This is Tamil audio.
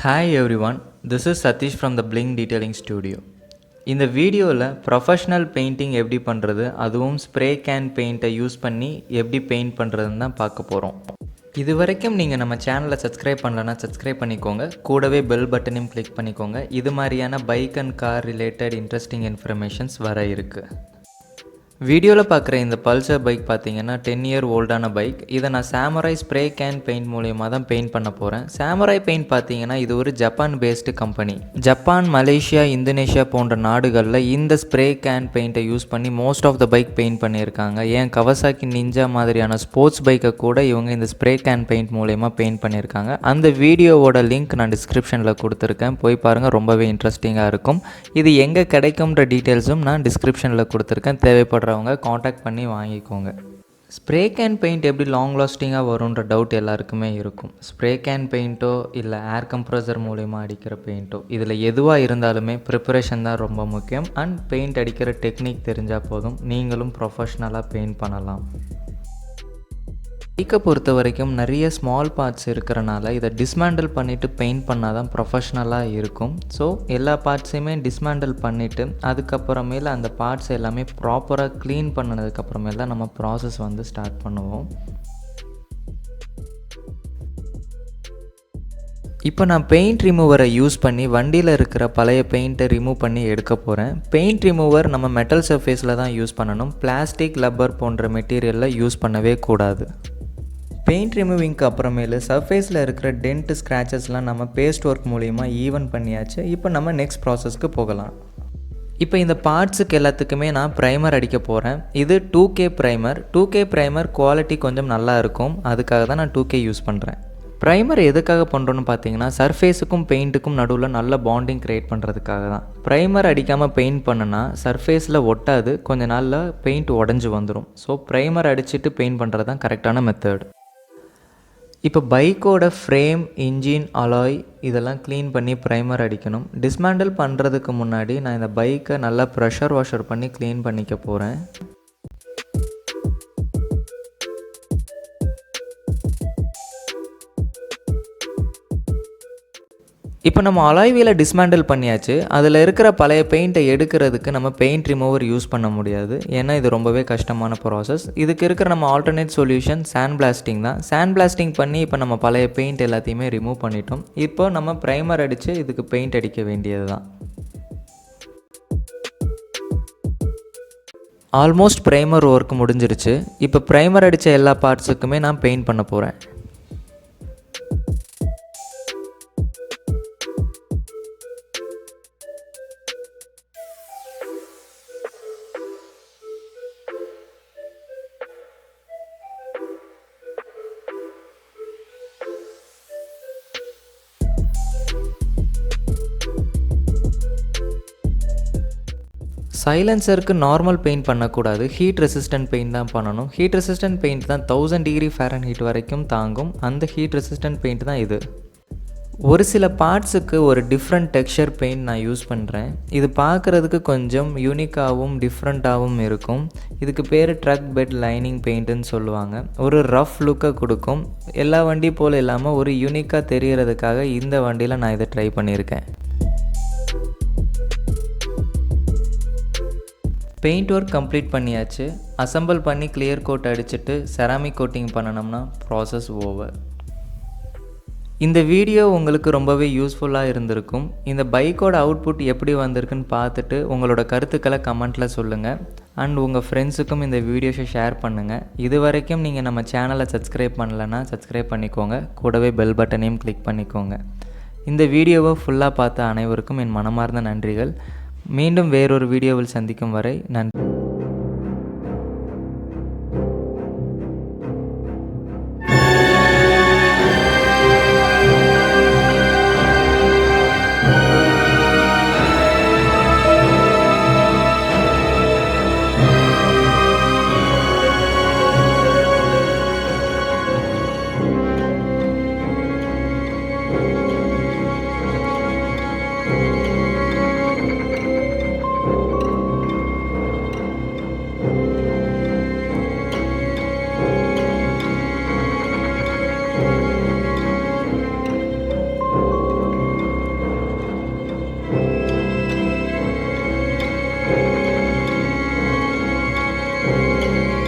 Hi everyone, this is Satish from the Bling Detailing Studio. இந்த வீடியோவில் ப்ரொஃபஷ்னல் பெயிண்டிங் எப்படி பண்ணுறது, அதுவும் ஸ்ப்ரே கேன் பெயிண்ட்டை யூஸ் பண்ணி எப்படி பெயிண்ட் பண்ணுறதுன்னு தான் பார்க்க போகிறோம். இது வரைக்கும் நீங்கள் நம்ம சேனலை சப்ஸ்கிரைப் பண்ணலன்னா சப்ஸ்கிரைப் பண்ணிக்கோங்க, கூடவே பெல் பட்டனையும் கிளிக் பண்ணிக்கோங்க. இது மாதிரியான bike and car related interesting informations வர இருக்குது. வீடியோவில் பார்க்குற இந்த பல்சர் பைக் பார்த்தீங்கன்னா 10 இயர் ஓல்டான பைக். இதை நான் சாமுராய் ஸ்ப்ரே கேன் பெயிண்ட் மூலியமாக தான் பெயிண்ட் பண்ண போகிறேன். சாமுராய் பெயிண்ட் பார்த்தீங்கன்னா இது ஒரு Japan based company. Japan, Malaysia, Indonesia போன்ற நாடுகளில் இந்த ஸ்ப்ரே கேன் பெயிண்ட்டை யூஸ் பண்ணி most of the bike paint பண்ணியிருக்காங்க. ஏன் கவசாக்கி நிஞ்சா மாதிரியான ஸ்போர்ட்ஸ் பைக்கை கூட இவங்க இந்த ஸ்ப்ரே கேன் பெயிண்ட் மூலியமாக பெயிண்ட் பண்ணியிருக்காங்க. அந்த வீடியோவோட லிங்க் நான் டிஸ்கிரிப்ஷனில் கொடுத்துருக்கேன், போய் பாருங்கள், ரொம்பவே இன்ட்ரெஸ்டிங்காக இருக்கும். இது எங்கே கிடைக்கும்ன்ற டீட்டெயில்ஸும் நான் டிஸ்கிரிப்ஷனில் கொடுத்துருக்கேன், தேவைப்படுறவங்க காண்டாக்ட் பண்ணி வாங்கிக்கோங்க. ஸ்ப்ரே கேன் பெயிண்ட் எப்படி லாங் லாஸ்டிங்காக வரும்ன்ற டவுட் எல்லாருக்குமே இருக்கும். ஸ்ப்ரே கேன் பெயிண்ட்டோ இல்லை ஏர் கம்ப்ரஸர் மூலிமா அடிக்கிற பெயிண்ட்டோ, இதில் எதுவாக இருந்தாலுமே ப்ரிப்பரேஷன் தான் ரொம்ப முக்கியம். அண்ட் பெயிண்ட் அடிக்கிற டெக்னிக் தெரிஞ்சால் போதும், நீங்களும் ப்ரொஃபஷ்னலாக பெயிண்ட் பண்ணலாம். பைக்கை பொறுத்த வரைக்கும் நிறைய ஸ்மால் பார்ட்ஸ் இருக்கிறனால இதை டிஸ்மேண்டில் பண்ணிவிட்டு பெயிண்ட் பண்ணால் தான் ப்ரொஃபஷ்னலாக இருக்கும். ஸோ எல்லா பார்ட்ஸையுமே டிஸ்மேண்டில் பண்ணிவிட்டு அதுக்கப்புறமேல அந்த பார்ட்ஸ் எல்லாமே ப்ராப்பராக க்ளீன் பண்ணதுக்கப்புறமேல நம்ம ப்ராசஸ் ஸ்டார்ட் பண்ணுவோம். இப்போ நான் பெயிண்ட் ரிமூவரை யூஸ் பண்ணி வண்டியில் இருக்கிற பழைய பெயிண்ட்டை ரிமூவ் பண்ணி எடுக்க போகிறேன். பெயிண்ட் ரிமூவர் நம்ம மெட்டல் சர்ஃபேஸில் தான் யூஸ் பண்ணணும், பிளாஸ்டிக், ரப்பர் போன்ற மெட்டீரியலில் யூஸ் பண்ணவே கூடாது. பெயிண்ட் ரிமூவிங்க்கு அப்புறமேலு சர்ஃபேஸில் இருக்கிற டென்ட், ஸ்க்ராச்சஸ்லாம் நம்ம பேஸ்ட் ஒர்க் மூலிமா ஈவன் பண்ணியாச்சு. இப்போ நம்ம நெக்ஸ்ட் ப்ராசஸ்க்கு போகலாம். இப்போ இந்த பார்ட்ஸுக்கு எல்லாத்துக்குமே நான் ப்ரைமர் அடிக்க போகிறேன். இது 2K primer. 2K primer quality கொஞ்சம் நல்லா இருக்கும், அதுக்காக தான் நான் 2K யூஸ் பண்ணுறேன். ப்ரைமர் எதுக்காக பண்ணுறோன்னு பார்த்தீங்கன்னா, சர்ஃபேஸுக்கும் பெயிண்ட்டுக்கும் நடுவில் நல்ல பாண்டிங் க்ரியேட் பண்ணுறதுக்காக தான். ப்ரைமர் அடிக்காமல் பெயிண்ட் பண்ணுனா சர்ஃபேஸில் ஒட்டாது, கொஞ்ச நாளில் பெயிண்ட் உடஞ்சி வந்துடும். ஸோ ப்ரைமர் அடிச்சுட்டு பெயிண்ட் பண்ணுறது தான் கரெக்டான மெத்தட். இப்போ பைக்கோட ஃப்ரேம், இன்ஜின், அலாய் இதெல்லாம் க்ளீன் பண்ணி ப்ரைமர் அடிக்கணும். டிஸ்மேண்டில் பண்ணுறதுக்கு முன்னாடி நான் இந்த பைக்கை நல்லா ப்ரெஷர் வாஷர் பண்ணி க்ளீன் பண்ணிக்க போகிறேன். இப்போ நம்ம அலாய் வீலை டிஸ்மேண்டில் பண்ணியாச்சு. அதில் இருக்கிற பழைய பெயிண்ட்டை எடுக்கிறதுக்கு நம்ம பெயிண்ட் ரிமூவர் யூஸ் பண்ண முடியாது, ஏன்னா இது ரொம்பவே கஷ்டமான ப்ராசஸ். இதுக்கு இருக்கிற நம்ம ஆல்டர்னேட் சொல்யூஷன் சாண்ட் பிளாஸ்டிங் தான். சாண்ட் பிளாஸ்டிங் பண்ணி இப்போ நம்ம பழைய பெயிண்ட் எல்லாத்தையுமே ரிமூவ் பண்ணிட்டோம். இப்போ நம்ம ப்ரைமர் அடித்து இதுக்கு பெயிண்ட் அடிக்க வேண்டியது தான். ஆல்மோஸ்ட் ப்ரைமர் ஒர்க் முடிஞ்சிருச்சு. இப்போ ப்ரைமர் அடித்த எல்லா பார்ட்ஸுக்குமே நான் பெயிண்ட் பண்ண போகிறேன். சைலன்சருக்கு நார்மல் பெயிண்ட் பண்ணக்கூடாது, ஹீட் ரெசிஸ்டன்ட் பெயிண்ட் தான் பண்ணணும். ஹீட் ரெசிஸ்டன்ட் பெயிண்ட் தான் 1000 டிகிரி ஃபாரன்ஹீட் வரைக்கும் தாங்கும். அந்த ஹீட் ரெசிஸ்டன்ட் பெயிண்ட் தான் இது. ஒரு சில பார்ட்ஸுக்கு ஒரு டிஃப்ரெண்ட் டெக்ஸ்சர் பெயிண்ட் நான் யூஸ் பண்ணுறேன். இது பார்க்குறதுக்கு கொஞ்சம் யூனிக்காகவும் டிஃப்ரெண்ட்டாகவும் இருக்கும். இதுக்கு பேர் ட்ரக் பெட் லைனிங் பெயிண்ட்டுன்னு சொல்லுவாங்க. ஒரு ரஃப் லுக்கை கொடுக்கும். எல்லா வண்டி போல் இல்லாமல் ஒரு யூனிக்காக தெரிகிறதுக்காக இந்த வண்டியில் நான் இதை ட்ரை பண்ணியிருக்கேன். பெயிண்ட் ஒர்க் கம்ப்ளீட் பண்ணியாச்சு. அசம்பிள் பண்ணி கிளியர் கோட் அடிச்சுட்டு செராமிக் கோட்டிங் பண்ணணும்னா ப்ராசஸ் ஓவர். இந்த வீடியோ உங்களுக்கு ரொம்பவே யூஸ்ஃபுல்லாக இருந்திருக்கும். இந்த பைக்கோட அவுட்புட் எப்படி வந்திருக்குன்னு பார்த்துட்டு உங்களோட கருத்துக்களை கமெண்ட்டில் சொல்லுங்கள். அண்ட் உங்கள் ஃப்ரெண்ட்ஸுக்கும் இந்த வீடியோஸை ஷேர் பண்ணுங்கள். இது வரைக்கும் நீங்கள் நம்ம சேனலை சப்ஸ்கிரைப் பண்ணலைன்னா சப்ஸ்கிரைப் பண்ணிக்கோங்க, கூடவே பெல் பட்டனையும் கிளிக் பண்ணிக்கோங்க. இந்த வீடியோவை ஃபுல்லாக பார்த்த அனைவருக்கும் என் மனமார்ந்த நன்றிகள். மீண்டும் வேறொரு வீடியோவில் சந்திக்கும் வரை நன்றி.